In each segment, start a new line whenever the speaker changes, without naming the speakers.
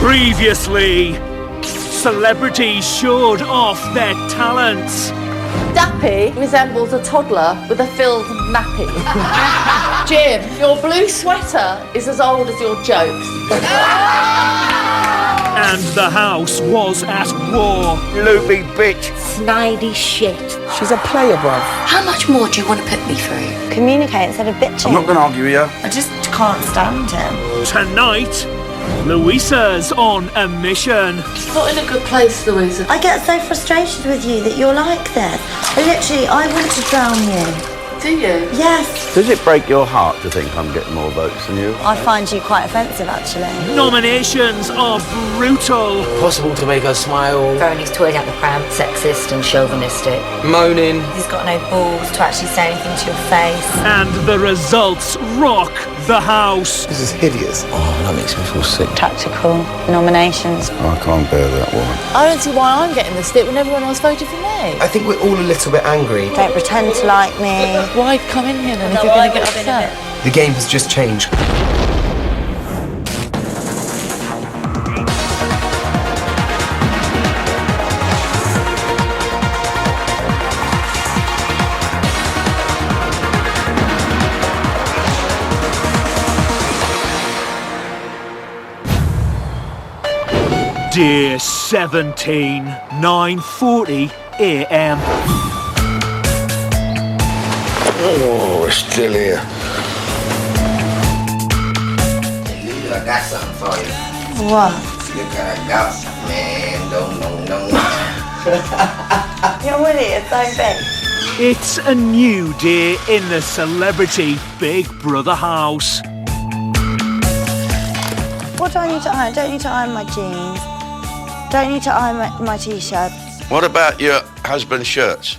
Previously, celebrities showed off their talents.
Dappy resembles a toddler with a filled nappy. Jim, your blue sweater is as old as your jokes.
And the house was at war.
Loopy bitch.
Snidey shit.
She's a player, bruv.
How much more do you want to put me through?
Communicate instead of bitching.
I'm not going to argue with you.
I just can't stand him.
Tonight, Louisa's on a mission.
She's not in a good place, Louisa.
I get so frustrated with you that you're like this. I want to drown you.
Do you?
Yes.
Does it break your heart to think I'm getting more votes than you?
I find you quite offensive, actually.
Nominations are brutal.
Possible to make her smile.
Throwing his toys out the pram, sexist and chauvinistic.
Moaning.
He's got no balls to actually say anything to your face.
And the results rock the house.
This is hideous. Oh, that makes me feel sick.
Tactical nominations.
I can't bear that woman.
I don't see why I'm getting the stick when everyone else voted for me.
I think we're all a little bit angry.
Don't pretend to like me.
Why come in here then if you're going to get upset?
The game has just changed.
Day 17, 9:40 a.m.
Oh, we're still here.
I got something for you.
What?
Look what I got, man. Don't.
You're Willie, it's so big.
It's a new day in the celebrity Big Brother house.
What do I need to iron? I don't need to iron my jeans. Don't need to iron my t-shirts.
What about your husband's shirts?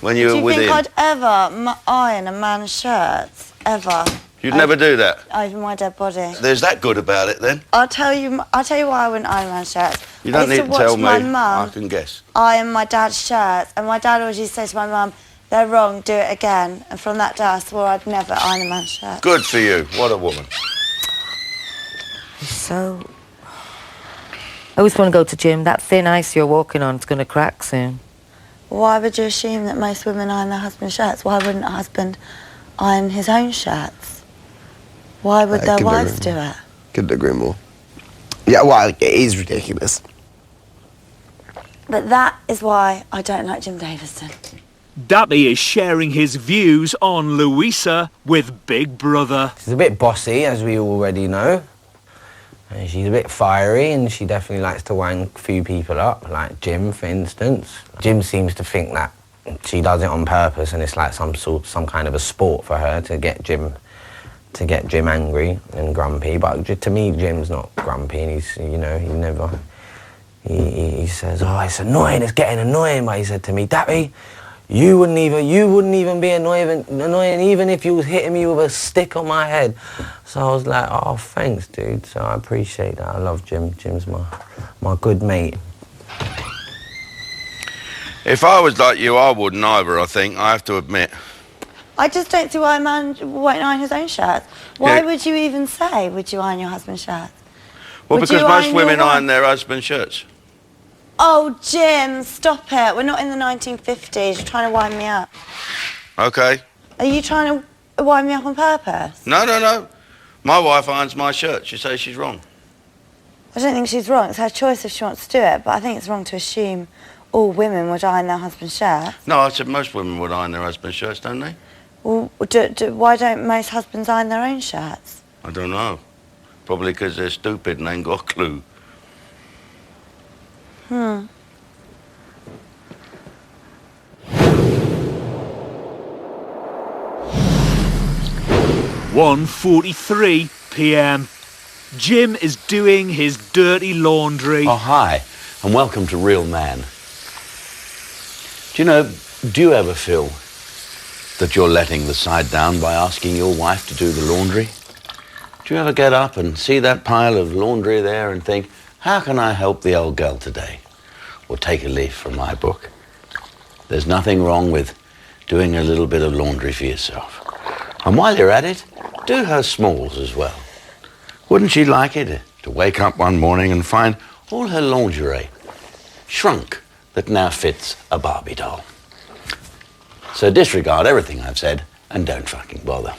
When you
Do
were
you
with
think
him?
I'd ever iron a man's shirts? Ever?
You'd never do that?
Over my dead body.
There's that good about it, then?
I'll tell you why I wouldn't iron man's shirts.
You don't
I used
need to
watch
tell me.
my
I
mum
can guess.
iron my dad's shirts, and my dad always used to say to my mum, "They're wrong, do it again." And from that day, I swore I'd never iron a man's shirt.
Good for you. What a woman.
So... I always want to go to gym. That thin ice you're walking on is going to crack soon.
Why would you assume that most women iron their husband's shirts? Why wouldn't a husband iron his own shirts? Why would their wives do it?
Couldn't agree more. Yeah, well, it is ridiculous.
But that is why I don't like Jim Davison.
Dappy is sharing his views on Louisa with Big Brother.
She's a bit bossy, as we already know. And she's a bit fiery, and she definitely likes to wang a few people up, like Jim, for instance. Jim seems to think that she does it on purpose, and it's like some kind of a sport for her to get Jim angry and grumpy. But to me, Jim's not grumpy, and he says, "Oh, it's annoying, it's getting annoying." But he said to me, "Dappy, you wouldn't even be annoying even if you was hitting me with a stick on my head." So I was like, "Oh, thanks, dude." So I appreciate that. I love Jim. Jim's my good mate.
If I was like you, I wouldn't either, I think. I have to admit.
I just don't see why a man won't iron his own shirts. Why
Yeah.
would you even say, would you iron your husband's shirts?
Well,
Would
because
you
most
iron
women
your
iron their husband's shirts.
Oh, Jim, stop it. We're not in the 1950s. You're trying to wind me up.
Okay.
Are you trying to wind me up on purpose?
No. My wife irons my shirt. She says she's wrong.
I don't think she's wrong. It's her choice if she wants to do it, but I think it's wrong to assume all women would iron their husband's shirts.
No, I said most women would iron their husband's shirts, don't they?
Well, why don't most husbands iron their own shirts?
I don't know. Probably because they're stupid and ain't got a clue.
1:43 p.m. Jim is doing his dirty laundry.
Oh, hi, and welcome to Real Man. Do you ever feel that you're letting the side down by asking your wife to do the laundry? Do you ever get up and see that pile of laundry there and think, how can I help the old girl today? Or take a leaf from my book. There's nothing wrong with doing a little bit of laundry for yourself. And while you're at it, do her smalls as well. Wouldn't she like it to wake up one morning and find all her lingerie shrunk that now fits a Barbie doll. So disregard everything I've said and don't fucking bother.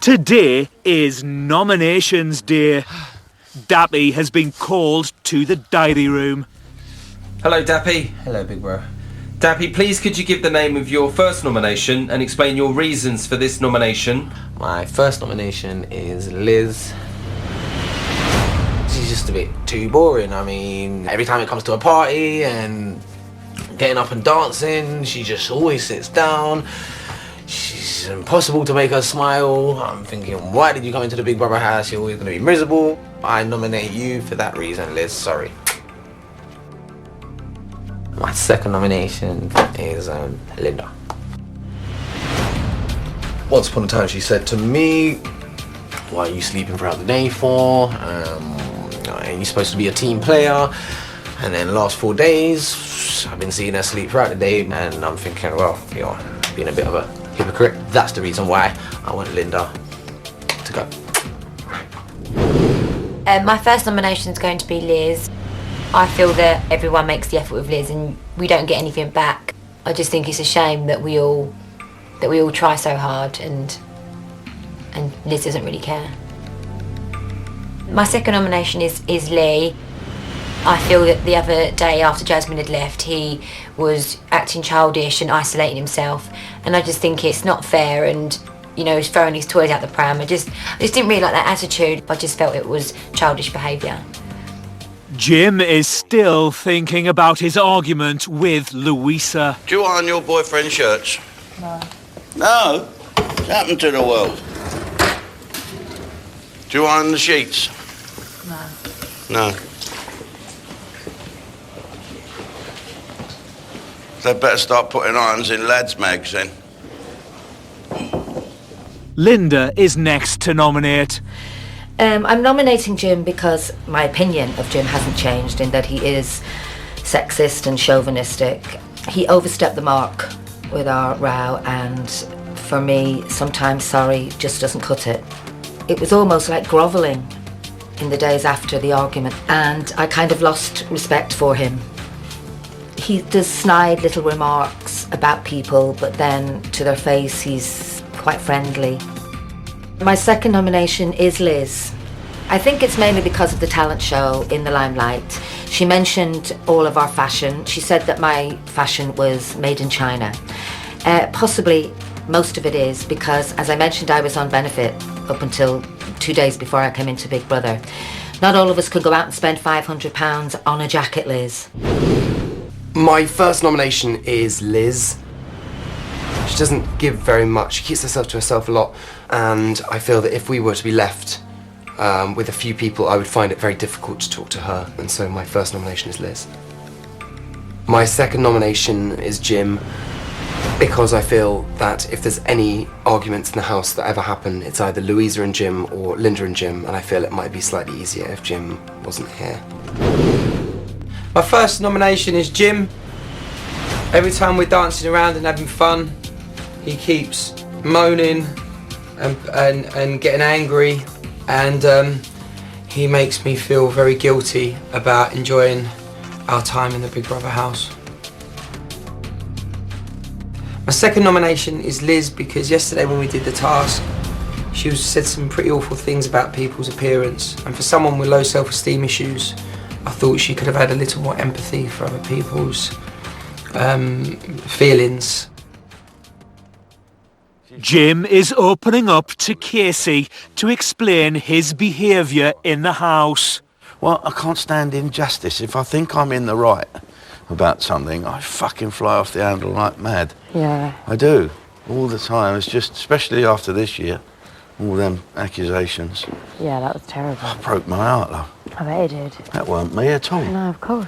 Today is nominations day. Dappy has been called to the diary room.
Hello, Dappy.
Hello, big bro.
Dappy, please could you give the name of your first nomination and explain your reasons for this nomination?
My first nomination is Liz. She's just a bit too boring. I mean, every time it comes to a party and getting up and dancing, she just always sits down. She's impossible to make her smile. I'm thinking, why did you come into the Big Brother house? You're always going to be miserable. I nominate you for that reason, Liz. Sorry. My second nomination is Linda. Once upon a time, she said to me, "Why are you sleeping throughout the day for? Are you supposed to be a team player?" And then the last 4 days, I've been seeing her sleep throughout the day, and I'm thinking, well, you're being a bit of a hypocrite. That's the reason why I want Linda to go.
My first nomination is going to be Liz. I feel that everyone makes the effort with Liz and we don't get anything back. I just think it's a shame that we all try so hard and Liz doesn't really care. My second nomination is Lee. I feel that the other day after Jasmine had left, he was acting childish and isolating himself, and I just think it's not fair, and you know, he's throwing his toys out the pram. I just didn't really like that attitude. I just felt it was childish behaviour.
Jim is still thinking about his argument with Louisa.
Do you iron your boyfriend's shirts?
No.
No? What's happened to the world? Do you iron the sheets?
No.
No. They'd better start putting irons in lads' mags then.
Linda is next to nominate.
I'm nominating Jim because my opinion of Jim hasn't changed in that he is sexist and chauvinistic. He overstepped the mark with our row, and for me, sometimes sorry just doesn't cut it. It was almost like grovelling in the days after the argument, and I kind of lost respect for him. He does snide little remarks about people, but then to their face he's quite friendly. My second nomination is Liz. I think it's mainly because of the talent show In the Limelight. She mentioned all of our fashion. She said that my fashion was made in China. Possibly most of it is because, as I mentioned, I was on benefit up until 2 days before I came into Big Brother. Not all of us could go out and spend £500 on a jacket, Liz.
My first nomination is Liz. She doesn't give very much. She keeps herself to herself a lot, and I feel that if we were to be left with a few people, I would find it very difficult to talk to her, and so my first nomination is Liz. My second nomination is Jim, because I feel that if there's any arguments in the house that ever happen, it's either Louisa and Jim or Linda and Jim, and I feel it might be slightly easier if Jim wasn't here.
My first nomination is Jim. Every time we're dancing around and having fun, he keeps moaning and getting angry, and he makes me feel very guilty about enjoying our time in the Big Brother house. My second nomination is Liz, because yesterday when we did the task, she said some pretty awful things about people's appearance, and for someone with low self-esteem issues, I thought she could have had a little more empathy for other people's feelings.
Jim is opening up to Casey to explain his behaviour in the house.
Well, I can't stand injustice. If I think I'm in the right about something, I fucking fly off the handle like mad.
Yeah.
I do, all the time. It's just, especially after this year, all them accusations.
Yeah, that was terrible.
I broke my heart, love.
I bet it did.
That weren't me at all.
No, of course.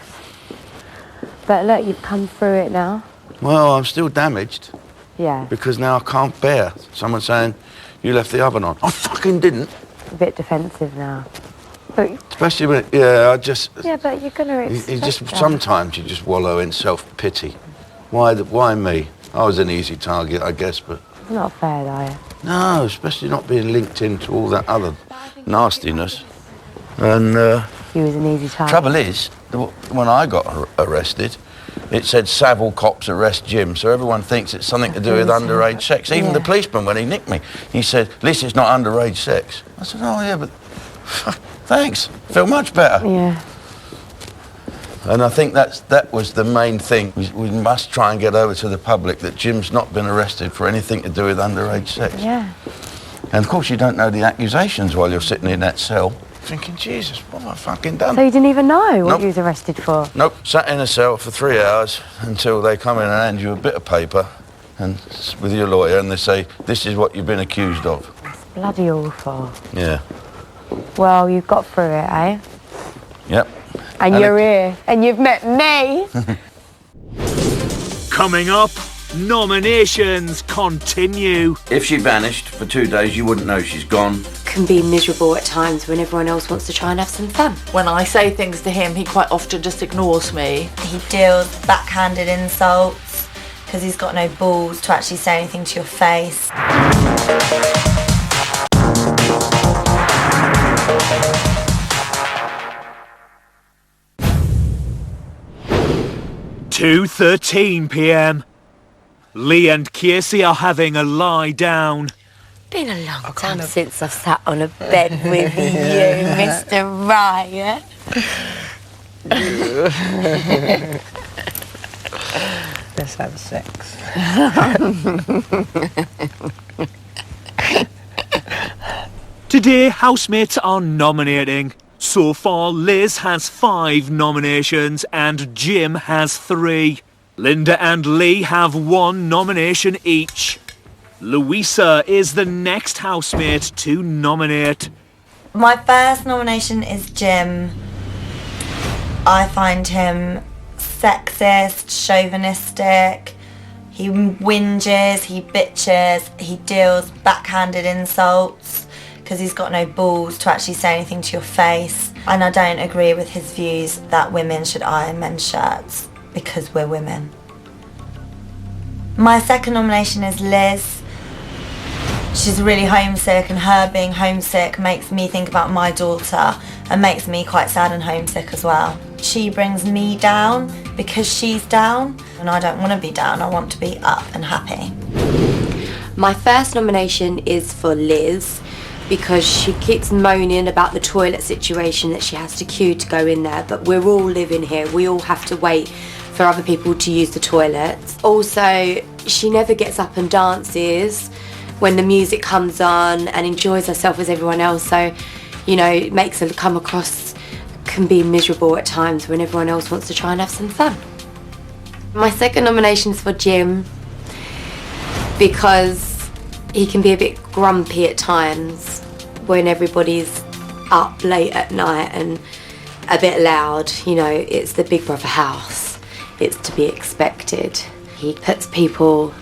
But look, you've come through it now.
Well, I'm still damaged.
Yeah.
Because now I can't bear someone saying, you left the oven on. I fucking didn't.
A bit defensive now. But
Especially when, yeah, I just...
yeah, but you're going to
You
expect
just
that.
sometimes you just wallow in self-pity. Why me? I was an easy target, I guess, but...
Not fair, though.
No, especially not being linked into all that other nastiness. And
He was an easy target.
trouble is, when I got arrested, it said Savile cops arrest Jim, so everyone thinks it's something to do with underage sex. Even the policeman, when he nicked me, he said, "At least it's not underage sex." I said, "Oh yeah, but thanks, feel much better."
Yeah.
And I think that was the main thing. We must try and get over to the public that Jim's not been arrested for anything to do with underage sex.
Yeah.
And of course you don't know the accusations while you're sitting in that cell, thinking, Jesus, what have I fucking done?
So you didn't even know what
Nope.
you was arrested for?
Nope, sat in a cell for 3 hours until they come in and hand you a bit of paper and with your lawyer and they say, this is what you've been accused of.
Bloody awful.
Yeah.
Well, you've got through it, eh?
Yep.
And you're here. And you've met me.
Coming up, nominations continue.
If she vanished for 2 days, you wouldn't know she's gone.
Can be miserable at times when everyone else wants to try and have some fun.
When I say things to him, he quite often just ignores me.
He deals backhanded insults because he's got no balls to actually say anything to your face.
2:13 p.m. Lee and Casey are having a lie down.
Been a long time since I've sat on a bed with you, Mr. Riot.
Let's have sex.
Today, housemates are nominating. So far, Liz has 5 nominations and Jim has 3. Linda and Lee have 1 nomination each. Louisa is the next housemate to nominate.
My first nomination is Jim. I find him sexist, chauvinistic. He whinges, he bitches, he deals backhanded insults because he's got no balls to actually say anything to your face. And I don't agree with his views that women should iron men's shirts because we're women. My second nomination is Liz. She's really homesick, and her being homesick makes me think about my daughter and makes me quite sad and homesick as well. She brings me down because she's down, and I don't want to be down, I want to be up and happy.
My first nomination is for Liz because she keeps moaning about the toilet situation that she has to queue to go in there, but we're all living here, we all have to wait for other people to use the toilets. Also, she never gets up and dances when the music comes on and enjoys herself as everyone else, so you know, it makes her come across, can be miserable at times when everyone else wants to try and have some fun. My second nomination is for Jim because he can be a bit grumpy at times when everybody's up late at night and a bit loud. You know, it's the Big Brother house, it's to be expected. He puts people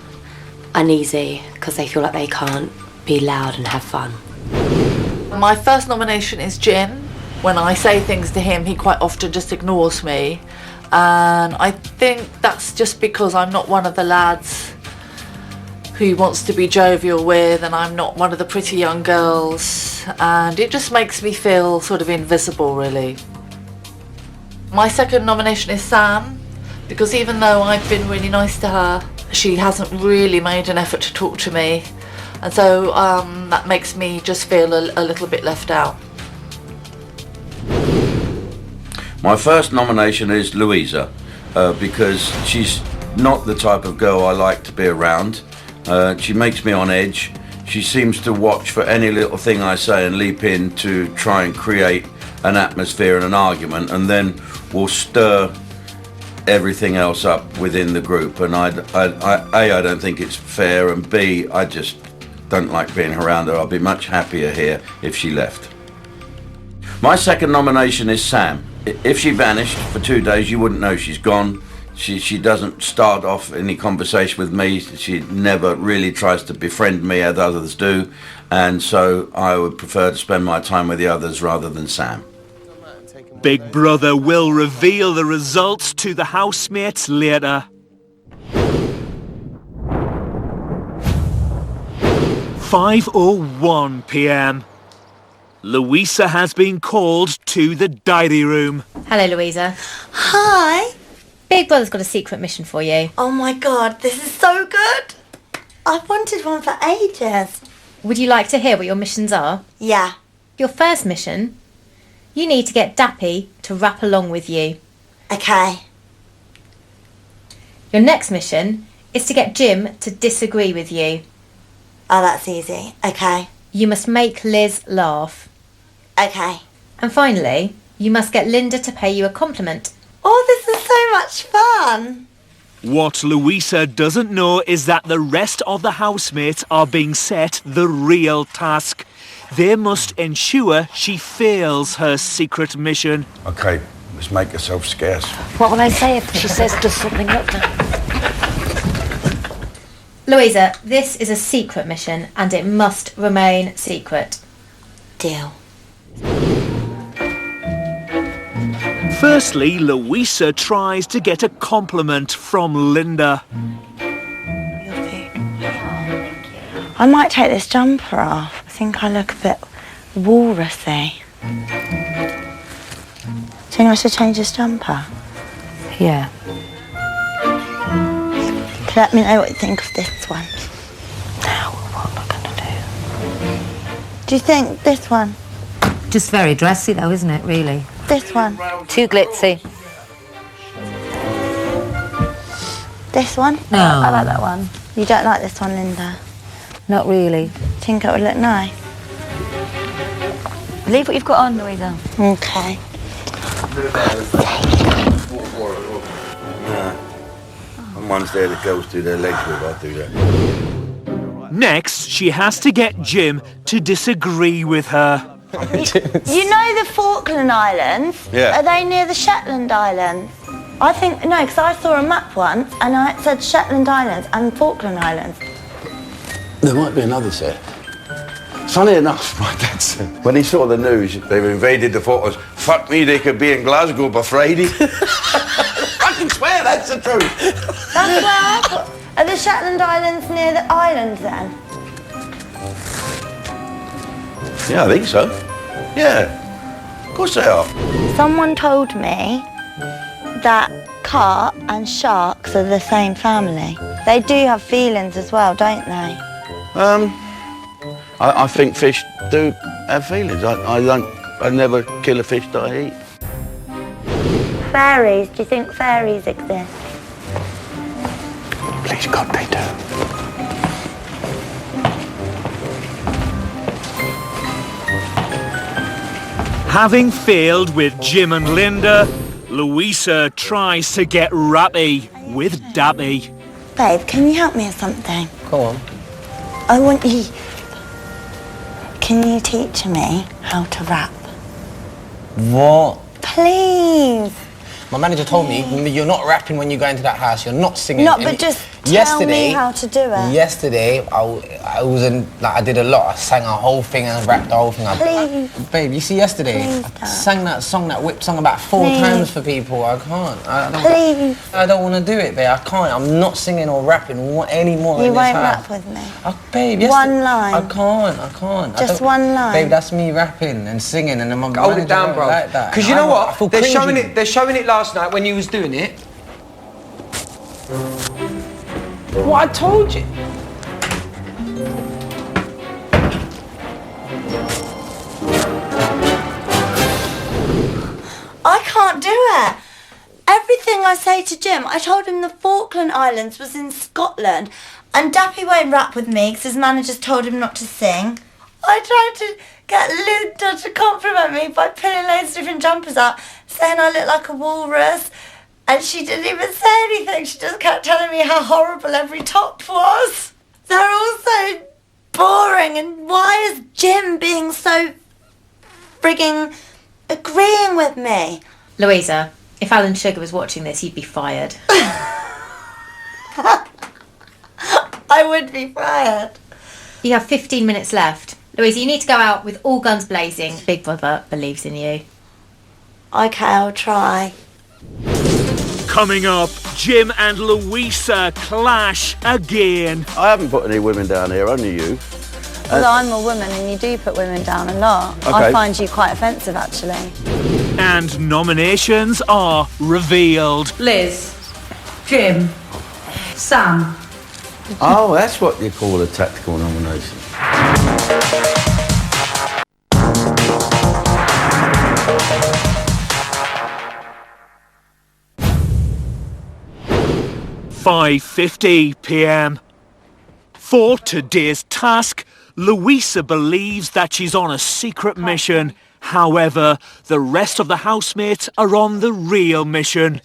uneasy because they feel like they can't be loud and have fun.
My first nomination is Jim. When I say things to him, he quite often just ignores me. And I think that's just because I'm not one of the lads who he wants to be jovial with, and I'm not one of the pretty young girls. And it just makes me feel sort of invisible, really. My second nomination is Sam, because even though I've been really nice to her, she hasn't really made an effort to talk to me, and so that makes me just feel a little bit left out.
My first nomination is Louisa because she's not the type of girl I like to be around. She makes me on edge. She seems to watch for any little thing I say and leap in to try and create an atmosphere and an argument, and then will stir everything else up within the group. And I don't think it's fair, and B, I just don't like being around her. I'll be much happier here if she left. My second nomination is Sam. If she vanished for 2 days, you wouldn't know she's gone. She doesn't start off any conversation with me. She never really tries to befriend me as others do, and so I would prefer to spend my time with the others rather than Sam.
Big Brother will reveal the results to the housemates later. 5:01 p.m. Louisa has been called to the diary room.
Hello, Louisa.
Hi.
Big Brother's got a secret mission for you.
Oh my god, this is so good. I've wanted one for ages.
Would you like to hear what your missions are?
Yeah.
Your first mission, you need to get Dappy to rap along with you.
Okay.
Your next mission is to get Jim to disagree with you.
Oh, that's easy. Okay.
You must make Liz laugh.
Okay.
And finally, you must get Linda to pay you a compliment.
Oh, this is so much fun.
What Louisa doesn't know is that the rest of the housemates are being set the real task. They must ensure she fails her secret mission.
Okay, let's make herself scarce.
What will I say if she says does something up there?
Louisa, this is a secret mission and it must remain secret.
Deal.
Firstly, Louisa tries to get a compliment from Linda.
I might take this jumper off. I think I look a bit walrusy. Do you think I should change this jumper?
Yeah.
Let me know what you think of this one.
Now, what am I going to do?
Do you think this one?
Just very dressy though, isn't it, really?
This one?
Too glitzy.
This one?
No.
I like that one. You don't like this one, Linda?
Not really.
Think it would look nice?
Leave what you've got on, Louisa.
Okay.
And one's there the girls do their legs with, I do that.
Next, she has to get Jim to disagree with her.
You know the Falkland Islands?
Yeah.
Are they near the Shetland Islands? I think, no, because I saw a map once and it said Shetland Islands and Falkland Islands.
There might be another set. Funny enough, my dad said, when he saw the news, they've invaded the Falklands. Fuck me, they could be in Glasgow by Friday. I can swear that's the truth.
That's where I thought. Are the Shetland Islands near the island then?
Yeah, I think so. Yeah, of course they are.
Someone told me that carp and sharks are the same family. They do have feelings as well, don't they?
I think fish do have feelings. I never kill a fish that I eat.
Fairies, do you think fairies exist?
Please God, they do.
Having failed with Jim and Linda, Louisa tries to get rappy with Dappy.
Babe, can you help me with something?
Go on.
I want you... Can you teach me how to rap?
What?
Please.
My manager told me you're not rapping when you go into that house. You're not singing.
No, but just tell me how to do it.
Yesterday, I was in, like, I did a lot. I sang a whole thing and rapped the whole thing.
Please.
Babe, you see yesterday, I sang that song, that whip song about 4 times for people. I can't.
Please.
I don't want to do it, babe. I can't. I'm not singing or rapping anymore
You
in this
won't
house.
rap with me.
Oh, babe,
One line.
I can't.
Just one line.
Babe, that's me rapping and singing, and my
Hold it down,
manager
bro.
like that.
Because you know what?
They're
They're showing it last night when you was doing it. What I told you.
I can't do it. Everything I say to Jim, I told him the Falkland Islands was in Scotland, and Dappy won't rap with me because his manager's told him not to sing. I tried to get Linda to compliment me by pulling loads of different jumpers up, saying I look like a walrus, and she didn't even say anything. She just kept telling me how horrible every top was. They're all so boring, and why is Jim being so frigging agreeing with me?
Louisa, if Alan Sugar was watching this, you'd be fired.
I would be fired.
You have 15 minutes left. Louisa, you need to go out with all guns blazing. Big Brother believes in you.
Okay, I'll try.
Coming up, Jim and Louisa clash again.
I haven't put any women down here, only you.
Although I'm a woman and you do put women down a lot,
Okay.
I find you quite offensive actually.
And nominations are revealed.
Liz, Jim, Sam.
Oh, that's what you call a tactical nomination.
"5:50 p.m. For today's task, Louisa believes that she's on a secret mission. However, the rest of the housemates are on the real mission.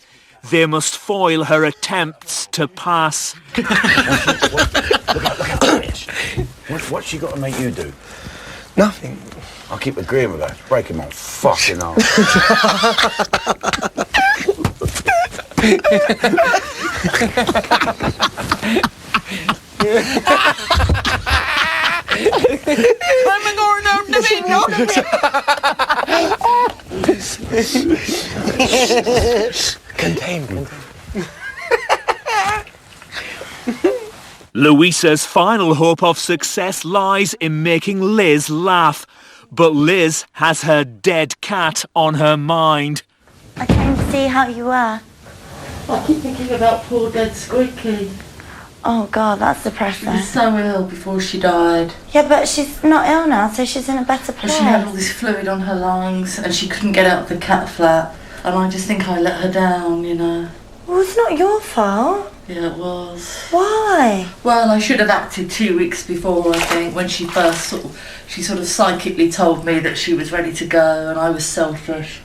They must foil her attempts to pass.
What's she got to make you do?
Nothing.
I keep agreeing with her. It's breaking my fucking arm.
Contain.
Louisa's final hope of success lies in making Liz laugh. But Liz has her dead cat on her mind.
I came to see how you were.
I keep thinking about poor dead Squeaky.
Oh God, that's depressing.
She was so ill before she died.
Yeah, but she's not ill now, so she's in a better
And
place.
she had all this fluid on her lungs and she couldn't get out of the cat flap. And I just think I let her down, you know.
Well, it's not your fault.
Yeah, it was.
Why?
Well, I should have acted 2 weeks before, I think, when she first sort of psychically told me that she was ready to go and I was selfish.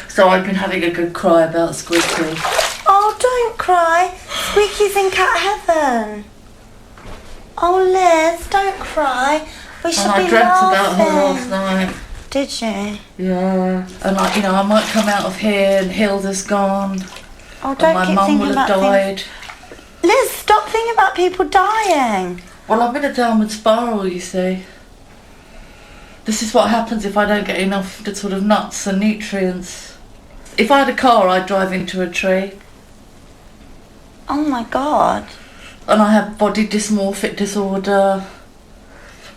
So I've been having a good cry about Squeaky.
Oh, don't cry. Squeaky's in cat heaven. Oh, Liz, don't cry. We should
And
be
I dreamt
laughing.
about her last night.
Did you?
Yeah. And I might come out of here and Hilda's gone.
Oh,
And
don't
my
keep
mum
thinking
will have
about
died.
things. Liz, stop thinking about people dying.
Well, I'm in a downward spiral, you see. This is what happens if I don't get enough sort of nuts and nutrients. If I had a car, I'd drive into a tree.
Oh my God.
And I have body dysmorphic disorder.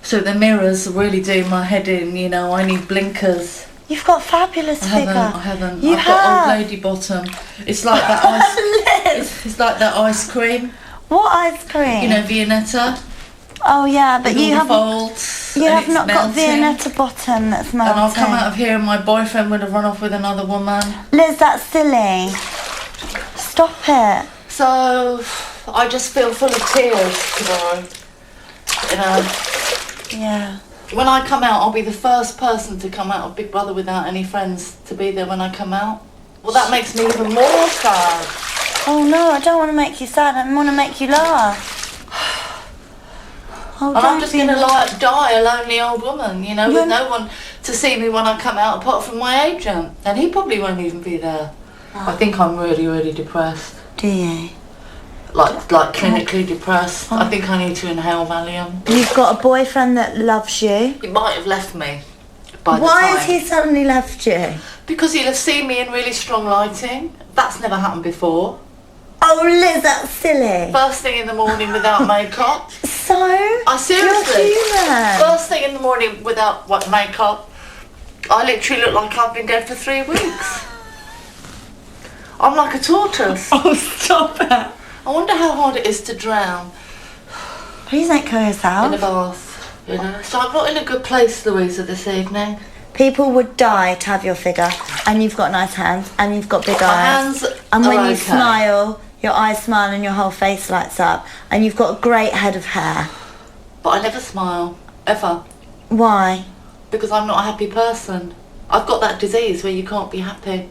So the mirrors are really doing my head in, you know, I need blinkers.
You've got a fabulous figure.
I haven't.
You
I've got
have.
old lady bottom. It's like that ice. It's like that ice cream.
What ice cream?
You know, Viennetta.
Oh yeah, but
With
you
all the
haven't.
folds,
You
and
have
it's
not got
melting.
Viennetta bottom that's melting.
And I'll come out of here and my boyfriend would have run off with another woman.
Liz, that's silly. Stop it.
So I just feel full of tears tomorrow. You know.
Yeah.
When I come out, I'll be the first person to come out of Big Brother without any friends to be there when I come out. Well, that makes me even more sad.
Oh no, I don't want to make you sad. I want to make you laugh. Oh,
And I'm
don't
just
be
going to
like-
die a lonely old woman, you know, with no one to see me when I come out apart from my agent. And he probably won't even be there. I think I'm really, really depressed.
Do you?
Like clinically depressed. I think I need to inhale Valium.
You've got a boyfriend that loves you.
He might have left me by the
Why
time.
has he suddenly left you?
Because he'll have seen me in really strong lighting. That's never happened before.
Oh, Liz, that's silly.
First thing in the morning without makeup.
So?
I seriously.
You're human.
First thing in the morning without makeup. I literally look like I've been dead for 3 weeks. I'm like a tortoise.
Oh, stop it.
I wonder how hard it is to drown.
Please don't kill yourself.
In a bath, you know. So I'm not in a good place, Louisa, this evening.
People would die to have your figure, and you've got nice hands, and you've got big
My
eyes.
hands
And when
are
you
okay.
smile, your eyes smile and your whole face lights up, and you've got a great head of hair.
But I never smile, ever.
Why?
Because I'm not a happy person. I've got that disease where you can't be happy.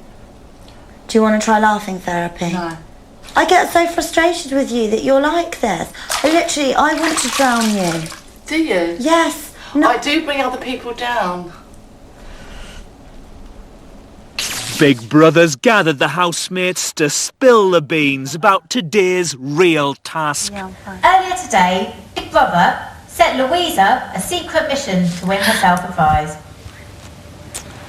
Do you want to try laughing therapy?
No.
I get so frustrated with you that you're like this. I want to drown you.
Do you?
Yes. No.
I do bring other people down.
Big Brother's gathered the housemates to spill the beans about today's real task.
Earlier today, Big Brother set Louisa a secret mission to win herself a prize.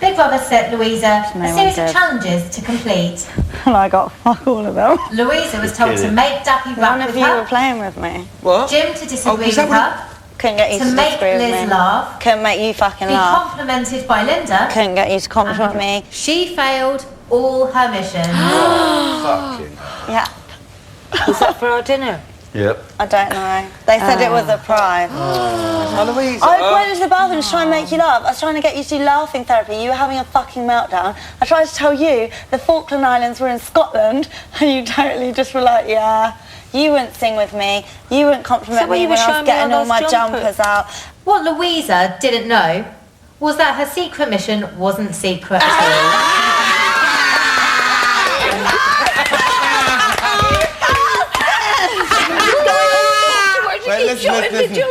Big Brother set Louisa a series of challenges to complete.
Well, I got fuck all of them.
Louisa was told to make Dappy
None
rap
of
with
you
her.
were playing with me.
What?
Jim to disagree
is that
with
what
her.
Couldn't get you to
make
disagree with
Liz
me.
laugh,
Couldn't make you fucking
be
laugh.
complimented by Linda.
Couldn't get you to compliment me.
She failed all her missions.
Yeah.
Was that for our dinner?
Yep.
I don't know. They said it was a prize.
Eloise,
I went into the bathroom to try and make you laugh. I was trying to get you to do laughing therapy. You were having a fucking meltdown. I tried to tell you the Falkland Islands were in Scotland, and you totally just were like, yeah. You wouldn't sing with me. You wouldn't compliment me when I was getting all my jumpers out.
What Louisa didn't know was that her secret mission wasn't secret at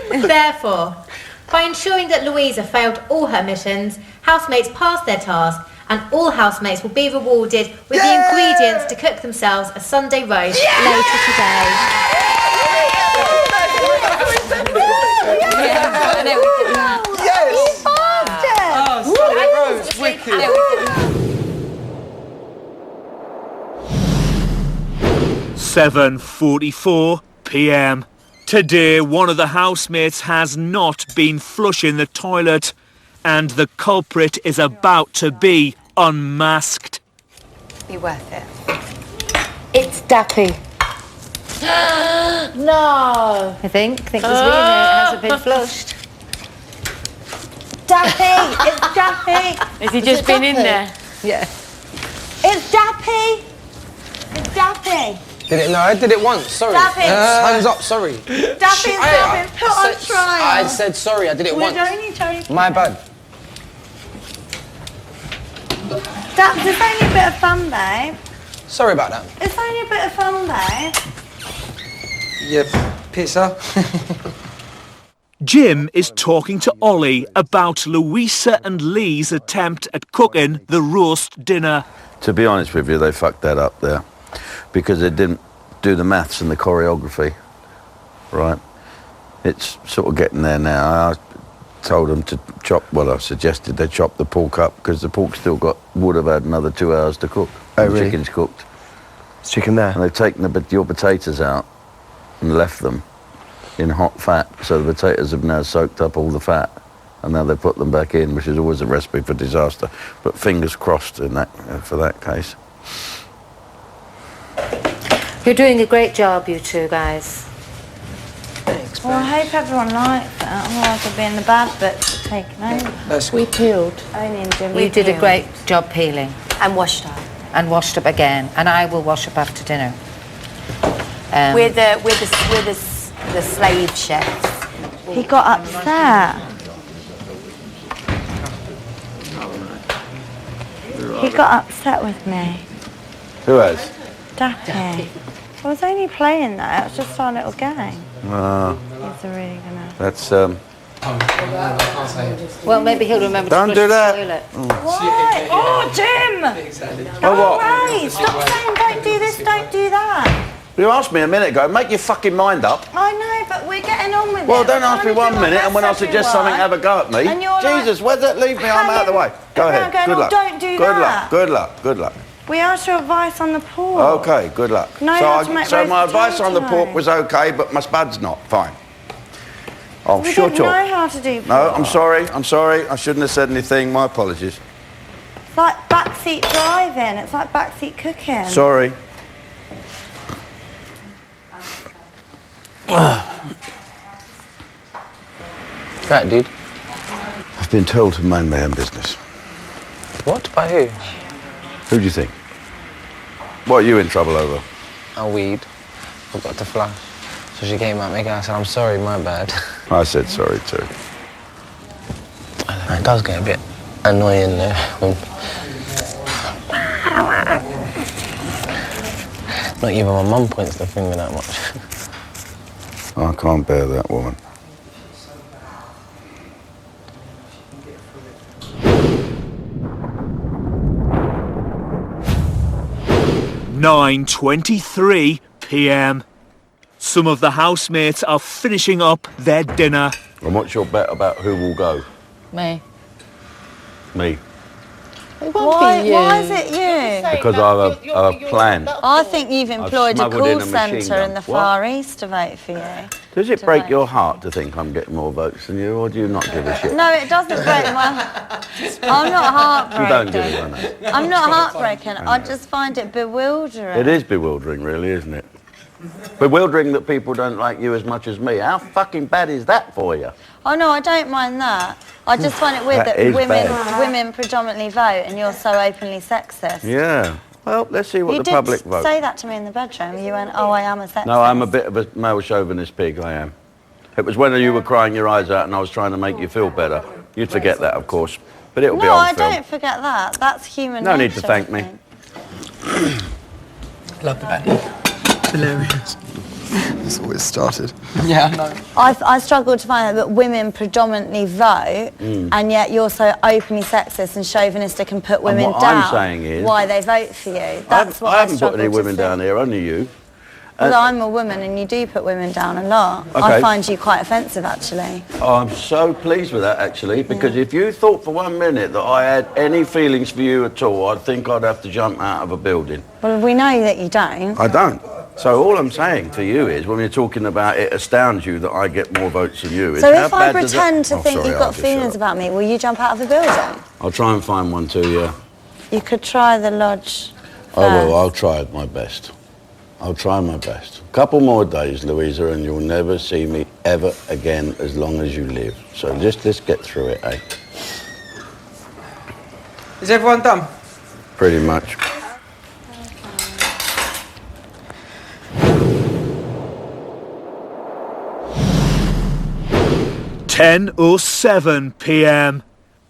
all. Therefore, by ensuring that Louisa failed all her missions, housemates passed their task, and all housemates will be rewarded with the ingredients to cook themselves a Sunday roast later today.
Yes! Oh, Sunday roast, wicked.
7:44 p.m. Today, one of the housemates has not been flushing the toilet, and the culprit is about to be unmasked.
Be worth it. It's Dappy. No.
I think it's weird that it hasn't been flushed.
Dappy! It's Dappy!
Has he just been in there?
Yeah.
It's Dappy! It's Dappy!
Did it? No, I did it once. Sorry.
Dappy!
Hands up. Sorry.
Dappy's been put on trial.
I said sorry. I did it once.
We're only joking.
My bad.
Dappy, it's only a bit of fun, babe.
Sorry about that.
It's only a bit of fun, babe.
You pisser.
Jim is talking to Ollie about Louisa and Lee's attempt at cooking the roast dinner.
To be honest with you, they fucked that up there because they didn't do the maths and the choreography, right? It's sort of getting there now. I told them to I suggested they chop the pork up because the pork would have had another 2 hours to cook.
Oh,
the
really?
chicken's cooked.
Is chicken there?
And they've taken your potatoes out and left them in hot fat, so the potatoes have now soaked up all the fat, and now they put them back in, which is always a recipe for disaster. But fingers crossed in that for that case.
You're doing a great job, you two guys.
Thanks,
Well, I hope everyone likes it, otherwise I'll be in the bad books for taking over.
We peeled.
Only in Jim.
You did a great job peeling.
And washed up.
And washed up again. And I will wash up after dinner.
We're the slave chefs. He got upset. He got upset with me.
Who has?
Dappy. I was only playing that. It was just our little game. He's really gonna.
That's
Well, maybe he'll remember
Don't
to
do
flush
that.
the toilet.
Why? Oh, Jim!
Oh, what?
Away. Stop saying don't do this, don't do that.
You asked me a minute ago. Make your fucking mind up.
I know, but we're getting on with it.
Well, don't
We're
ask me
trying to
1
do
minute,
our
and when I
best,
suggest something,
everyone.
have a go at me.
And you're
Jesus, where's that leave me? I'm out of the way. Go ahead.
going,
Good
oh,
luck.
don't do
Good
that.
luck. Good luck. Good luck.
We asked your advice on the pork.
Okay, good luck.
Know how to make
So
roast
my advice on the
potato.
pork was okay, but my spud's not. Fine. Oh,
We
shut
didn't know
up.
how to do pork.
No, I'm sorry. I'm sorry. I shouldn't have said anything. My apologies.
It's like backseat driving. It's like backseat cooking.
Sorry.
Right, dude.
I've been told to mind my own business.
What? By who?
Who do you think? What are you in trouble over?
A weed. Forgot to flush. So she came out making. I said, I'm sorry, my bad.
I said sorry too.
It does get a bit annoying though. Not even my mum points the finger that much.
I can't bear that woman.
(9:23 p.m. Some of the housemates are finishing up their dinner.
And what's your bet about who will go?
Me.
Me.
Why is it you?
Because I have a plan.
I think you've employed a
smuggled in
call
a machine
centre in
gun.
the
What?
Far East to vote for you.
Does it break your heart to think I'm getting more votes than you, or do you not give a shit?
No, it doesn't break my... I'm not
You don't give
heartbroken.
a one.
I'm not heartbroken. I just find it bewildering.
It is bewildering, really, isn't it? Bewildering that people don't like you as much as me. How fucking bad is that for you?
Oh no, I don't mind that. I just find it weird
That
that
is
women
bad.
women predominantly vote and you're so openly sexist.
Yeah. Well, let's see what
You
the
did
public vote.
say that to me in the bedroom. You went, oh, I am a sexist.
No, I'm a bit of a male chauvinist pig, I am. It was when you were crying your eyes out and I was trying to make you feel better. You'd forget that, of course. But it'll be
No,
on
I
film.
don't forget that. That's human
No
nature.
need to thank me.
Love the band. Hilarious.
That's always started.
Yeah, I know.
I struggle to find that women predominantly vote, and yet you're so openly sexist and chauvinistic and put women
what
down.
I'm saying is-
why they vote for you. That's what
I haven't put
struggle
any
to
women
see.
down here, only you.
Well, I'm a woman, and you do put women down a lot. I
Okay.
find you quite offensive, actually.
Oh, I'm so pleased with that, actually, because if you thought for 1 minute that I had any feelings for you at all, I'd think I'd have to jump out of a building.
Well, we know that you don't.
I don't. So all I'm saying for you is, when you're talking about it astounds you that I get more votes than you, is
So
how
if I
bad does that-
pretend to
Oh,
think
sorry,
you've
I'll
got
just shut
feelings
up.
about me, will you jump out of a building?
I'll try and find one too, yeah.
You could try the lodge.
I will, I'll try my best. I'll try my best. Couple more days, Louisa, and you'll never see me ever again as long as you live. So just let's get through it, eh?
Is everyone done?
Pretty much.
(10:07 p.m.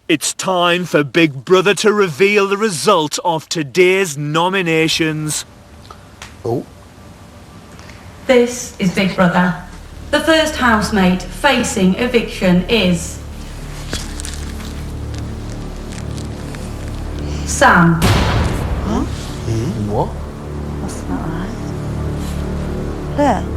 It's time for Big Brother to reveal the result of today's nominations.
Oh.
This is Big Brother. The first housemate facing eviction is Sam.
What?
That's not right. Look.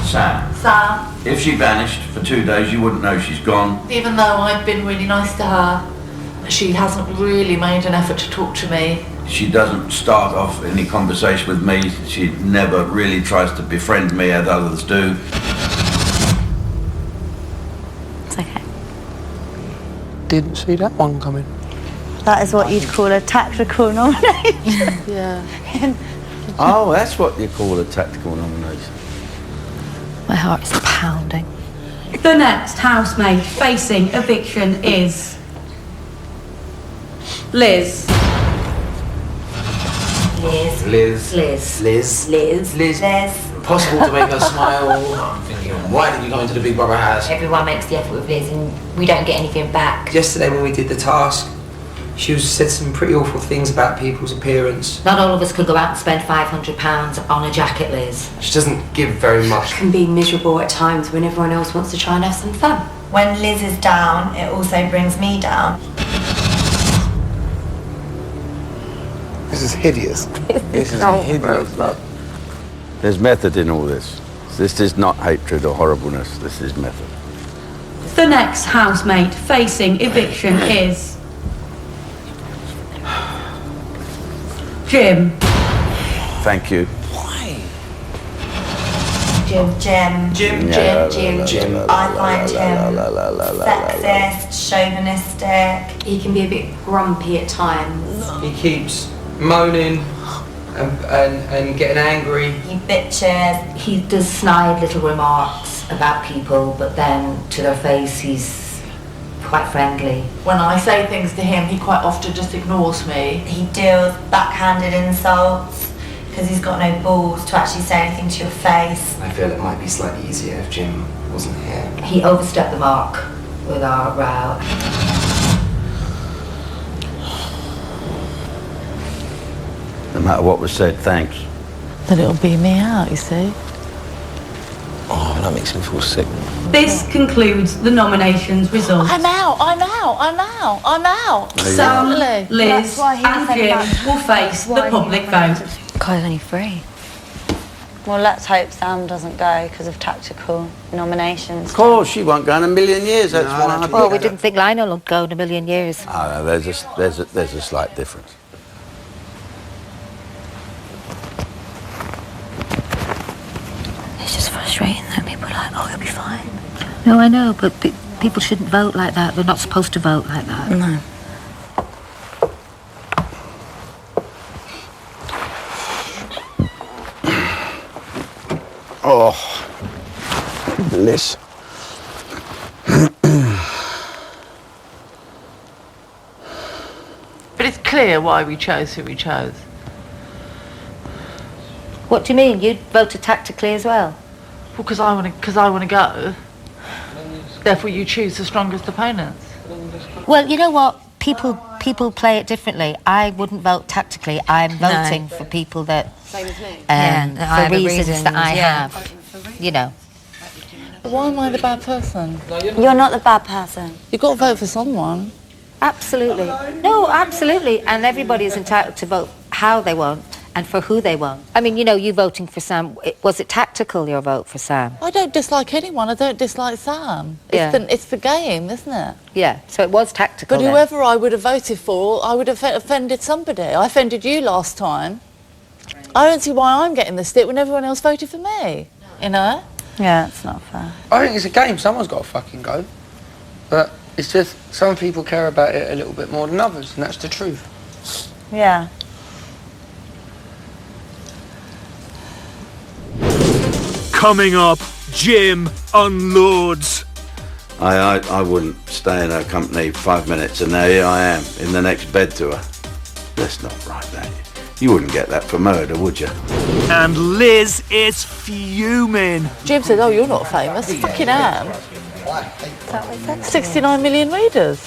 Sam,
Sam,
if she vanished for 2 days, you wouldn't know she's gone.
even though I've been really nice to her, she hasn't really made an effort to talk to me.
She doesn't start off any conversation with me. She never really tries to befriend me as others do.
It's okay.
Didn't see that one coming.
That is what you'd call a tactical nomination.
Yeah.
Oh, that's what you call a tactical nomination.
My heart is pounding.
The next housemate facing eviction is Liz.
Liz.
Liz.
Liz.
Liz.
Impossible to make her smile. I'm thinking, why did you go into the Big Brother house?
Everyone makes the effort with Liz and we don't get anything back.
Yesterday when we did the task, she said some pretty awful things about people's appearance.
Not all of us could go out and spend £500 on a jacket, Liz.
She doesn't give very much.
Can be miserable at times when everyone else wants to try and have some fun.
When Liz is down, it also brings me down.
This is hideous.
This is hideous. There's method in all this. This is not hatred or horribleness. This is method.
The next housemate facing eviction is Jim.
Thank you.
Jim. I find him sexist, chauvinistic.
He can be a bit grumpy at times.
He keeps moaning and getting angry.
He bitches.
He does snide little remarks about people, but then to their face he's quite friendly.
When I say things to him, he quite often just ignores me.
He deals backhanded insults because he's got no balls to actually say anything to your face.
I feel it might be slightly easier if Jim wasn't here.
He overstepped the mark with our row.
No matter what was said, thanks.
Then it'll be me out, you see.
Oh, that makes me feel sick.
This concludes the nominations results.
I'm out.
Sam,
Totally.
Liz
That's why he
and
said
Jim
about-
will face the
why he
public
said-
vote.
Kai's only 3.
Well, let's hope Sam doesn't go because of tactical nominations.
Of course, she won't go in a million years. That's why.
Well, we didn't think Lionel would go in a million years.
Oh, no, there's a slight difference.
It's just frustrating that people are like, oh, you'll be fine. No, I know, but people shouldn't vote like that. They're not supposed to vote like that.
No.
Oh, Liz.
But it's clear why we chose who we chose.
What do you mean? You voted tactically as well?
Well, because I want to go. Therefore, you choose the strongest opponents.
Well, you know what? People play it differently. I wouldn't vote tactically. I'm voting for people that, for reasons that I have. You know.
Why am I the bad person?
You're not the bad person.
You've got to vote for someone.
Absolutely. No, absolutely. And everybody is entitled to vote how they want and for who they want. I mean, you know, you voting for Sam, was it tactical, your vote for Sam?
I don't dislike anyone. I don't dislike Sam. It's the game, isn't it?
Yeah, so it was tactical.
But whoever I would have voted for, I would have offended somebody. I offended you last time. I don't see why I'm getting the stick when everyone else voted for me. You know?
Yeah, it's not fair.
I think it's a game. Someone's got to fucking go. But it's just some people care about it a little bit more than others, and that's the truth.
Yeah.
Coming up, Jim unloads.
I wouldn't stay in her company 5 minutes, and there I am in the next bed to her. That's not right, that. You wouldn't get that for murder, would you?
And Liz is fuming.
Jim said, oh, you're not famous. Fucking am. 69 million readers.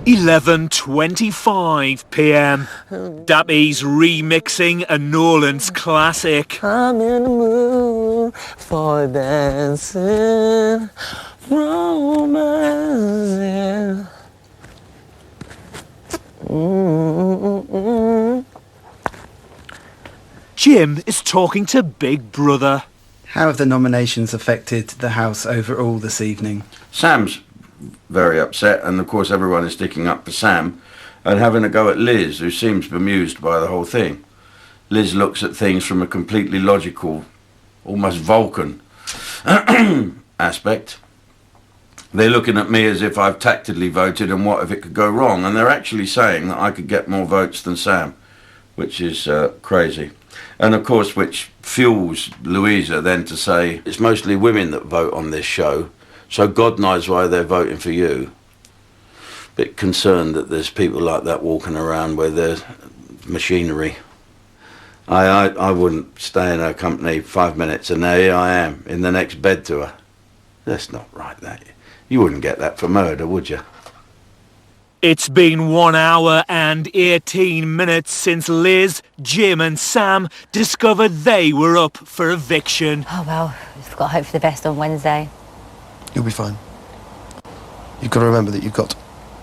$11:25 p.m. Dappy's remixing a Nolan's classic.
I'm in the mood for dancing, romancing.
Jim is talking to Big Brother.
How have the nominations affected the house overall this evening?
Sam's very upset, and of course everyone is sticking up for Sam and having a go at Liz, who seems bemused by the whole thing. Liz looks at things from a completely logical, almost Vulcan aspect. They're looking at me as if I've tactically voted and what if it could go wrong, and they're actually saying that I could get more votes than Sam, which is crazy. And of course, which fuels Louisa then to say, it's mostly women that vote on this show, so God knows why they're voting for you. Bit concerned that there's people like that walking around with their machinery. I wouldn't stay in her company 5 minutes, and there I am in the next bed to her. That's not right, that. You wouldn't get that for murder, would you?
It's been 1 hour and 18 minutes since Liz, Jim and Sam discovered they were up for eviction.
Oh well, we've got to hope for the best on Wednesday.
You'll be fine. You've got to remember that you've got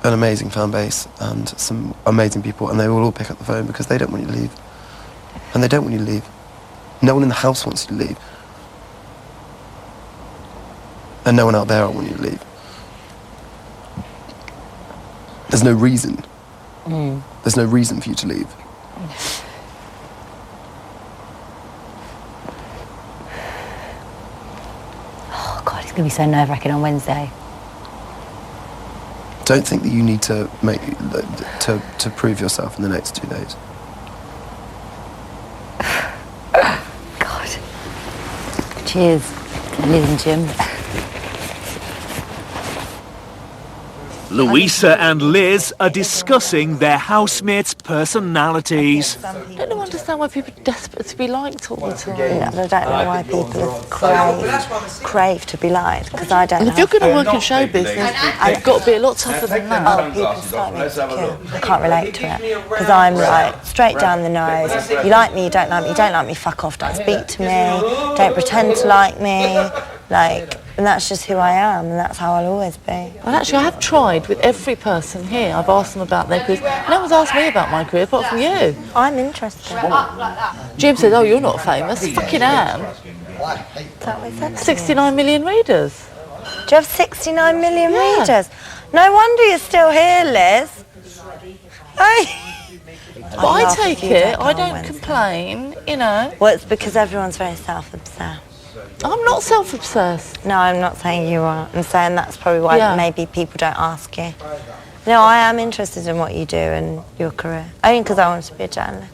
an amazing fan base and some amazing people, and they will all pick up the phone because they don't want you to leave. And they don't want you to leave. No one in the house wants you to leave. And no one out there will want you to leave. There's no reason. There's no reason for you to leave.
Oh God, it's going to be so nerve-wracking on Wednesday.
Don't think that you need to to prove yourself in the next 2 days.
God. Cheers, Liz and Jim.
Louisa and Liz are discussing their housemates' personalities.
I don't understand why people are desperate to be liked all the time.
I don't know why people crave to be liked, because I don't
And
know.
if you're going to work in show business, you've got to be a lot tougher than that.
Oh, people slightly insecure. I can't relate to it, because I'm like straight down the nose. You like me, you don't like me, fuck off, don't speak to me, don't pretend to like me. Like, And that's just who I am, and that's how I'll always be.
Well, actually, I have tried with every person here. I've asked them about their careers. No one's asked me about my career apart from you.
I'm interested.
Jim says, oh, you're not famous. Fucking am.
Is that what he said?
69 million readers.
Do you have 69 million readers? No wonder you're still here, Liz.
But I take it, I don't complain, you know.
Well, it's because everyone's very self-obsessed.
I'm not self-obsessed.
No, I'm not saying you are. I'm saying that's probably why maybe people don't ask you. No, I am interested in what you do and your career. Only because I wanted to be a journalist.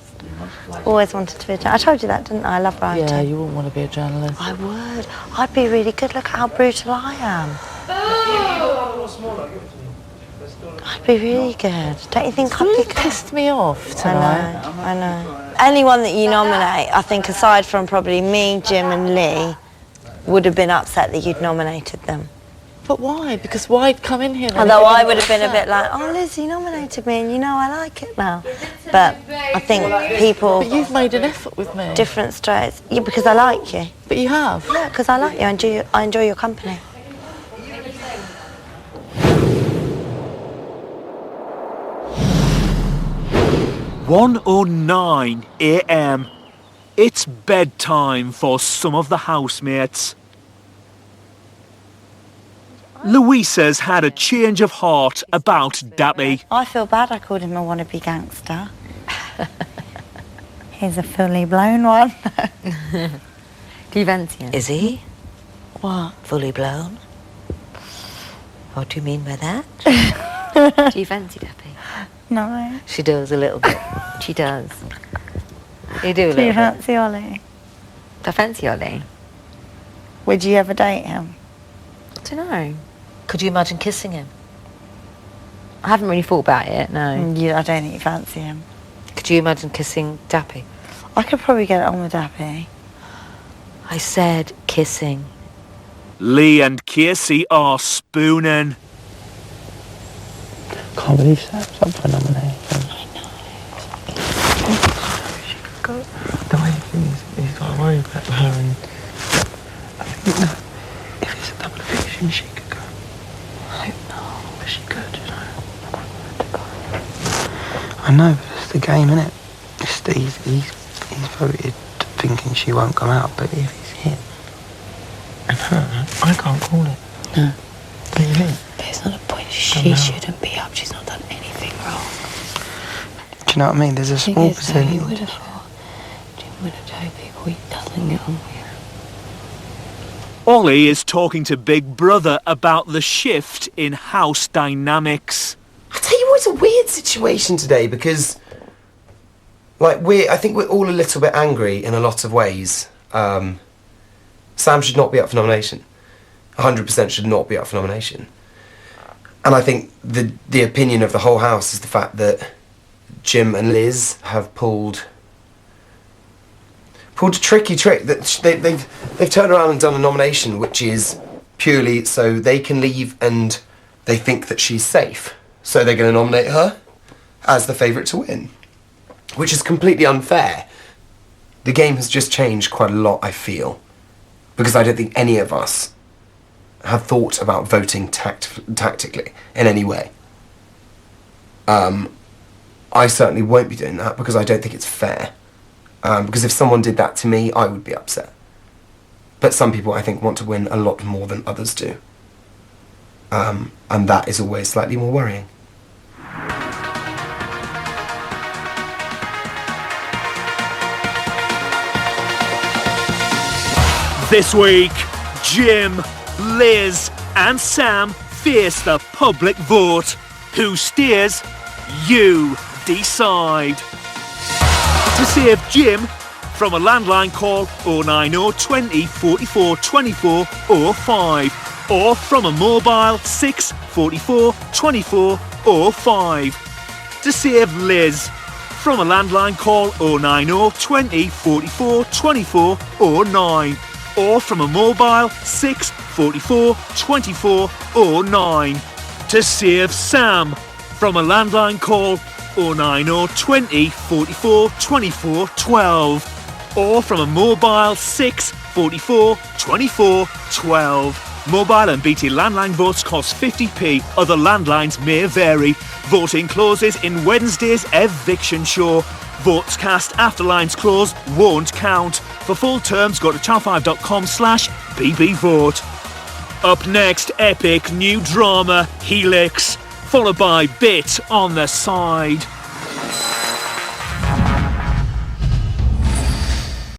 Always wanted to be a journalist. I told you that, didn't I? I love writing.
Yeah, you wouldn't want to be a journalist.
I would. I'd be really good. Look how brutal I am. I'd be really good. Don't you think I'd be
pissed me off tonight?
I know. Anyone that you nominate, I think aside from probably me, Jim and Lee, would have been upset that you'd nominated them.
But why? Because why'd come in here?
Although I would have been a bit like, oh, Liz, you nominated me and you know I like it now. But I think people...
But you've made an effort with me.
Different straights. Yeah, because I like you.
But you have?
Yeah, because I like you. I enjoy your company.
1:09 a.m. It's bedtime for some of the housemates. Louisa's had a change of heart about Dappy.
I feel bad I called him a wannabe gangster. He's a fully blown one.
Do you fancy him?
Is he?
What?
Fully blown? What do you mean by that?
Do you fancy Dappy?
No.
She does a little bit. She does. You do a little bit.
Do you fancy Ollie?
I fancy Ollie.
Would you ever date him?
I don't know. Could you imagine kissing him? I haven't really thought about it, no.
I don't think you fancy him.
Could you imagine kissing Dappy?
I could probably get it on with Dappy.
I said kissing.
Lee and Casey are spooning.
Can't believe Sam's up for nomination. The way he's got to worry about her, and I think that if it's a double eviction, she could go. I hope not, but she could, you know. I know, but it's the game, innit? He's voted thinking she won't come out, but if he's hit and her, I can't call it. No. What do you think?
There's not a point. She shouldn't be up. She's not done anything wrong.
Do you know what I mean? There's a small percentage.
He would have thought Jim would have told people he doesn't get on with.
Ollie is talking to Big Brother about the shift in house dynamics.
I tell you what, it's a weird situation today because, like, I think we're all a little bit angry in a lot of ways. Sam should not be up for nomination. 100% should not be up for nomination. And I think the opinion of the whole house is the fact that Jim and Liz have pulled a tricky trick that they've turned around and done a nomination which is purely so they can leave and they think that she's safe. So they're going to nominate her as the favourite to win, which is completely unfair. The game has just changed quite a lot, I feel, because I don't think any of us have thought about voting tactically in any way. I certainly won't be doing that because I don't think it's fair. Because if someone did that to me, I would be upset. But some people, I think, want to win a lot more than others do. And that is always slightly more worrying.
This week, Jim, Liz and Sam face the public vote. Who steers? You decide. To save Jim, from a landline call 090 20 44 24 05 or from a mobile 6 44 24 05. To save Liz, from a landline call 090 20 44 24 09 or from a mobile 6 44 24 09. To save Sam, from a landline call 090 20 44 24 12 or from a mobile 6 44 24 12. Mobile and BT landline votes cost 50p. Other landlines may vary. Voting closes in Wednesday's eviction show. Votes cast after lines close won't count. For full terms, go to channel5.com/bbvote. Up next, epic new drama, Helix, followed by Bit on the Side.